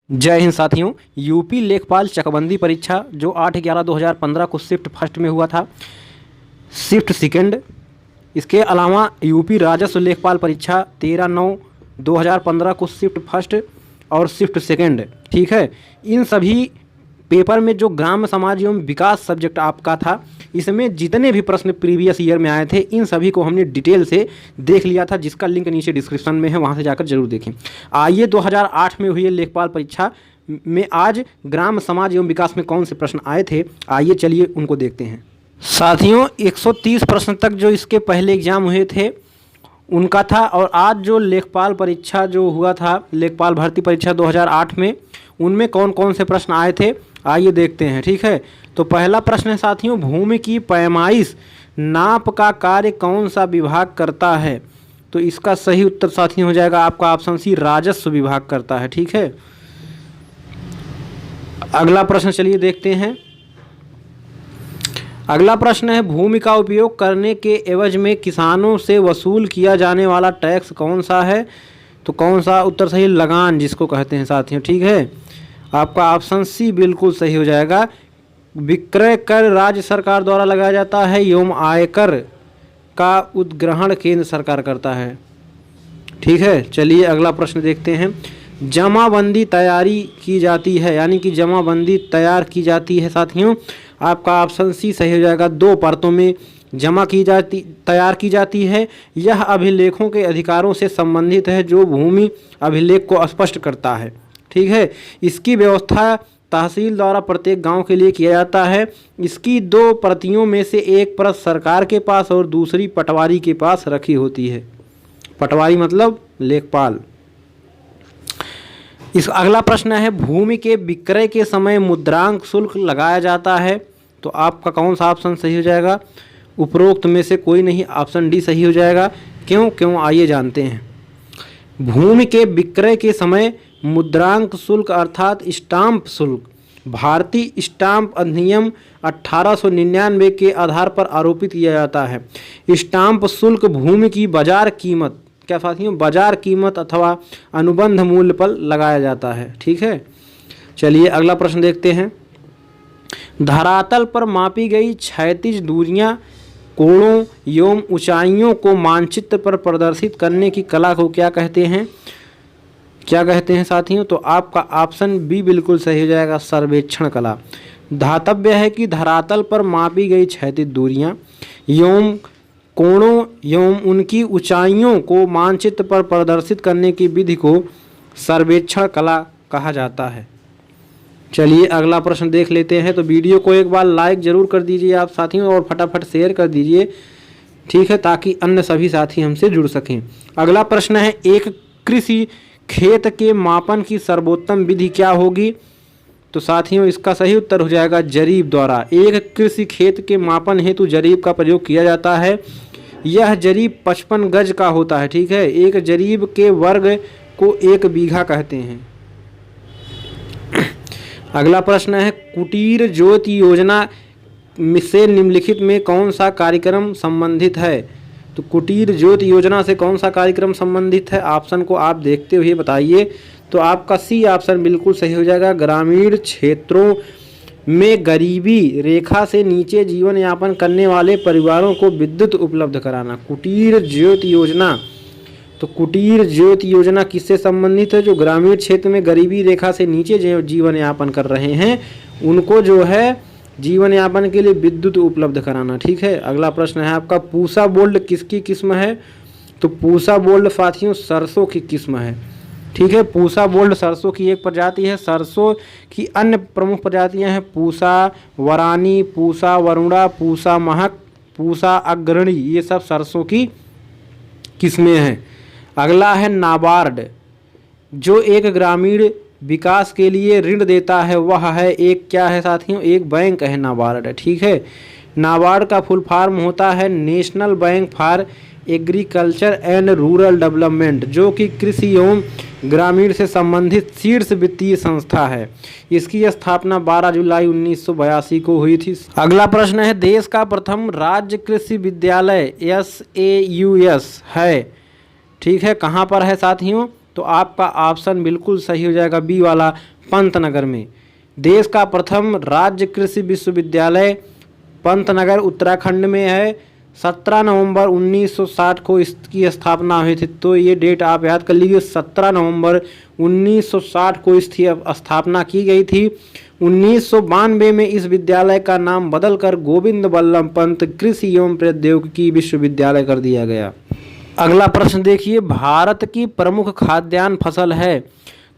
जय हिंद साथियों। यूपी लेखपाल चकबंदी परीक्षा जो 8/11/2015 को शिफ्ट फर्स्ट में हुआ था, शिफ्ट सेकंड, इसके अलावा यूपी राजस्व लेखपाल परीक्षा 13/9/2015 को शिफ्ट फर्स्ट और शिफ्ट सेकंड, ठीक है। इन सभी पेपर में जो ग्राम समाज एवं विकास सब्जेक्ट आपका था, इसमें जितने भी प्रश्न प्रीवियस ईयर में आए थे, इन सभी को हमने डिटेल से देख लिया था, जिसका लिंक नीचे डिस्क्रिप्शन में है, वहां से जाकर जरूर देखें। आइए 2008 में हुई लेखपाल परीक्षा में आज ग्राम समाज एवं विकास में कौन से प्रश्न आए थे, आइए चलिए उनको देखते हैं। साथियों, 130 प्रश्न तक जो इसके पहले एग्जाम हुए थे उनका था, और आज जो लेखपाल परीक्षा जो हुआ था, लेखपाल भर्ती परीक्षा 2008 में, उनमें कौन कौन से प्रश्न आए थे आइए देखते हैं, ठीक है। तो पहला प्रश्न है साथियों, भूमि की पैमाइश नाप का कार्य कौन सा विभाग करता है? तो इसका सही उत्तर साथियों हो जाएगा आपका ऑप्शन सी, राजस्व विभाग करता है, ठीक है। अगला प्रश्न चलिए देखते हैं। अगला प्रश्न है, भूमि का उपयोग करने के एवज में किसानों से वसूल किया जाने वाला टैक्स कौन सा है? तो कौन सा उत्तर सही? लगान जिसको कहते हैं साथियों, ठीक है। आपका ऑप्शन सी बिल्कुल सही हो जाएगा। विक्रय कर राज्य सरकार द्वारा लगाया जाता है एवं आयकर का उद्ग्रहण केंद्र सरकार करता है, ठीक है। चलिए अगला प्रश्न देखते हैं। जमाबंदी तैयारी की जाती है, यानी कि जमाबंदी तैयार की जाती है साथियों, आपका ऑप्शन सी सही हो जाएगा। 2 परतों में तैयार की जाती है। यह अभिलेखों के अधिकारों से संबंधित है जो भूमि अभिलेख को स्पष्ट करता है, ठीक है। इसकी व्यवस्था तहसील द्वारा प्रत्येक गांव के लिए किया जाता है। इसकी 2 प्रतियों में से एक प्रत सरकार के पास और दूसरी पटवारी के पास रखी होती है। पटवारी मतलब लेखपाल। इस अगला प्रश्न है, भूमि के विक्रय के समय मुद्रांक शुल्क लगाया जाता है, तो आपका कौन सा ऑप्शन सही हो जाएगा? उपरोक्त में से कोई नहीं, ऑप्शन डी सही हो जाएगा। क्यों आइए जानते हैं। भूमि के विक्रय के समय मुद्रांक शुल्क अर्थात स्टाम्प शुल्क भारतीय स्टाम्प अधिनियम 1899 के आधार पर आरोपित किया जाता है। स्टाम्प शुल्क भूमि की बाजार कीमत, क्या साथियों, बाजार कीमत अथवा अनुबंध मूल्य पर लगाया जाता है, ठीक है। चलिए अगला प्रश्न देखते हैं। धरातल पर मापी गई क्षैतिज दूरियां, कोणों एवं ऊंचाइयों को मानचित्र पर प्रदर्शित करने की कला को क्या कहते हैं? क्या कहते हैं साथियों? तो आपका ऑप्शन बी बिल्कुल सही हो जाएगा, सर्वेक्षण कला। धातव्य है कि धरातल पर मापी गई क्षैतिज दूरियां एवं कोणों एवं उनकी ऊंचाइयों को मानचित्र पर प्रदर्शित करने की विधि को सर्वेक्षण कला कहा जाता है। चलिए अगला प्रश्न देख लेते हैं। तो वीडियो को एक बार लाइक जरूर कर दीजिए आप साथियों, और फटाफट शेयर कर दीजिए, ठीक है, ताकि अन्य सभी साथी हमसे जुड़ सकें। अगला प्रश्न है, एक कृषि खेत के मापन की सर्वोत्तम विधि क्या होगी? तो साथियों इसका सही उत्तर हो जाएगा जरीब द्वारा। एक कृषि खेत के मापन हेतु जरीब का प्रयोग किया जाता है। यह जरीब 55 गज का होता है, ठीक है। एक जरीब के वर्ग को 1 बीघा कहते हैं। अगला प्रश्न है, कुटीर ज्योति योजना से निम्नलिखित में कौन सा कार्यक्रम संबंधित है? तो कुटीर ज्योति योजना से कौन सा कार्यक्रम संबंधित है? ऑप्शन को आप देखते हुए बताइए। तो आपका सी ऑप्शन बिल्कुल सही हो जाएगा। ग्रामीण क्षेत्रों में गरीबी रेखा से नीचे जीवन यापन करने वाले परिवारों को विद्युत उपलब्ध कराना, कुटीर ज्योति योजना। तो कुटीर ज्योति योजना किससे संबंधित है? जो ग्रामीण क्षेत्र में गरीबी रेखा से नीचे जीवन यापन कर रहे हैं, उनको जो है जीवन यापन के लिए विद्युत उपलब्ध कराना, ठीक है। अगला प्रश्न है आपका, पूसा बोल्ड किसकी किस्म है? तो पूसा बोल्ड साथियों सरसों की किस्म है, ठीक है। पूसा बोल्ड सरसों की एक प्रजाति है। सरसों की अन्य प्रमुख प्रजातियां हैं पूसा वरानी, पूसा वरुणा, पूसा महक, पूसा अग्रणी, ये सब सरसों की किस्में हैं। अगला है नाबार्ड, जो एक ग्रामीण विकास के लिए ऋण देता है, वह है एक, क्या है साथियों? एक बैंक है नाबार्ड, ठीक है। नाबार्ड का फुल फॉर्म होता है national bank for agriculture and rural development, जो कि कृषि एवं ग्रामीण से संबंधित शीर्ष वित्तीय संस्था है। इसकी स्थापना 12 जुलाई 1982 को हुई थी। अगला प्रश्न है, देश का प्रथम राज्य कृषि विद्यालय SAUS है, ठीक है, कहाँ पर है साथियों? तो आपका ऑप्शन बिल्कुल सही हो जाएगा बी वाला, पंतनगर में। देश का प्रथम राज्य कृषि विश्वविद्यालय पंतनगर उत्तराखंड में है। 17 नवंबर 1960 को इसकी स्थापना हुई थी। तो ये डेट आप याद कर लीजिए, 17 नवंबर 1960 को इसकी स्थापना की गई थी। 1992 में इस विद्यालय का नाम बदलकर गोविंद बल्लभ पंत कृषि एवं प्रौद्योगिकी विश्वविद्यालय कर दिया गया। अगला प्रश्न देखिए, भारत की प्रमुख खाद्यान्न फसल है।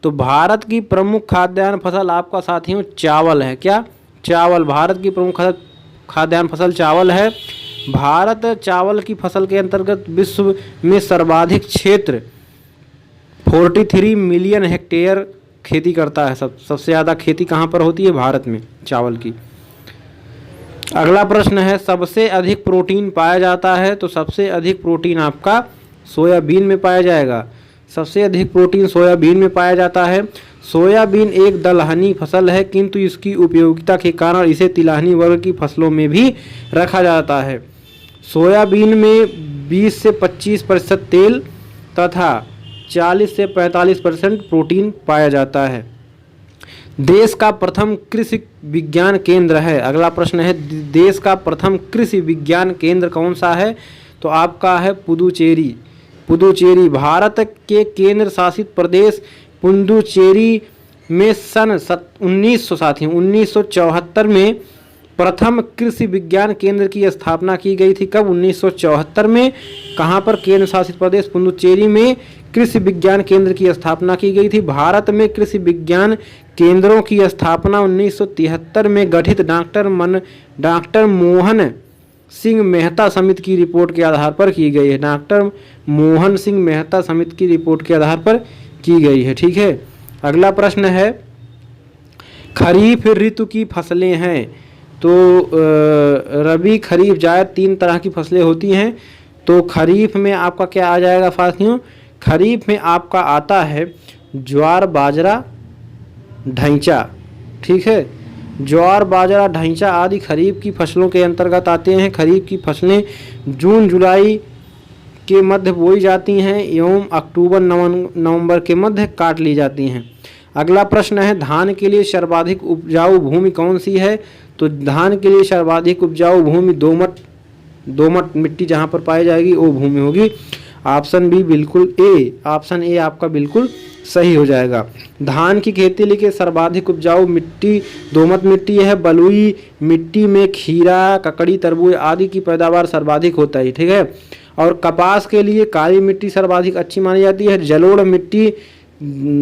तो भारत की प्रमुख खाद्यान्न फसल आपका साथियों चावल है। क्या? चावल। भारत की प्रमुख खाद्यान्न फसल चावल है। भारत चावल की फसल के अंतर्गत विश्व में सर्वाधिक क्षेत्र 43 मिलियन हेक्टेयर खेती करता है। सबसे ज़्यादा खेती कहाँ पर होती है? भारत में चावल की। अगला प्रश्न है, सबसे अधिक प्रोटीन पाया जाता है। तो सबसे अधिक प्रोटीन आपका सोयाबीन में पाया जाएगा। सबसे अधिक प्रोटीन सोयाबीन में पाया जाता है। सोयाबीन एक दलहनी फसल है, किंतु इसकी उपयोगिता के कारण इसे तिलहनी वर्ग की फसलों में भी रखा जाता है। सोयाबीन में 20 से 25% तेल तथा 40 से 45% प्रोटीन पाया जाता है। देश का प्रथम कृषि विज्ञान केंद्र है। अगला प्रश्न है, देश का प्रथम कृषि विज्ञान केंद्र कौन सा है? तो आपका है पुदुचेरी। पुदुचेरी भारत के केंद्र शासित प्रदेश पुदुचेरी में सन 1974 में प्रथम कृषि विज्ञान केंद्र की स्थापना की गई थी। कब? 1974 में। कहाँ पर? केंद्र शासित प्रदेश पुदुचेरी में कृषि विज्ञान केंद्र की स्थापना की गई थी। भारत में कृषि विज्ञान केंद्रों की स्थापना 1973 में गठित डॉक्टर मोहन सिंह मेहता समिति की रिपोर्ट के आधार पर की गई है। डॉक्टर मोहन सिंह मेहता समिति की रिपोर्ट के आधार पर की गई है। ठीक है। अगला प्रश्न है, खरीफ ऋतु की फसलें हैं। तो रबी, खरीफ, जायद 3 तरह की फसलें होती हैं। तो खरीफ में आपका क्या आ जाएगा साथियों? खरीफ में आपका आता है ज्वार, बाजरा, ढैंचा। ठीक है। ज्वार, बाजरा, ढैंचा आदि खरीफ की फसलों के अंतर्गत आते हैं। खरीफ की फसलें जून जुलाई के मध्य बोई जाती हैं एवं अक्टूबर नवंबर के मध्य काट ली जाती हैं। अगला प्रश्न है, धान के लिए सर्वाधिक उपजाऊ भूमि कौन सी है? तो धान के लिए सर्वाधिक उपजाऊ भूमि दोमट मिट्टी जहाँ पर पाई जाएगी वो भूमि होगी। ऑप्शन बी बिल्कुल ए, ऑप्शन ए आपका बिल्कुल सही हो जाएगा। धान की खेती के लिए सर्वाधिक उपजाऊ मिट्टी दोमट मिट्टी है। बलुई मिट्टी में खीरा, ककड़ी, तरबूज आदि की पैदावार सर्वाधिक होता है। ठीक है। और कपास के लिए काली मिट्टी सर्वाधिक अच्छी मानी जाती है। जलोढ़ मिट्टी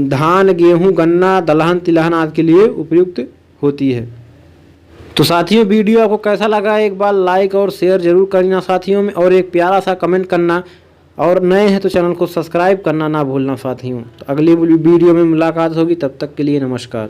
धान, गेहूं, गन्ना, दलहन, तिलहन आदि के लिए उपयुक्त होती है। तो साथियों वीडियो आपको कैसा लगा एक बार लाइक और शेयर जरूर करना साथियों में, और एक प्यारा सा कमेंट करना, और नए हैं तो चैनल को सब्सक्राइब करना ना भूलना साथियों। तो अगली वीडियो में मुलाकात होगी, तब तक के लिए नमस्कार।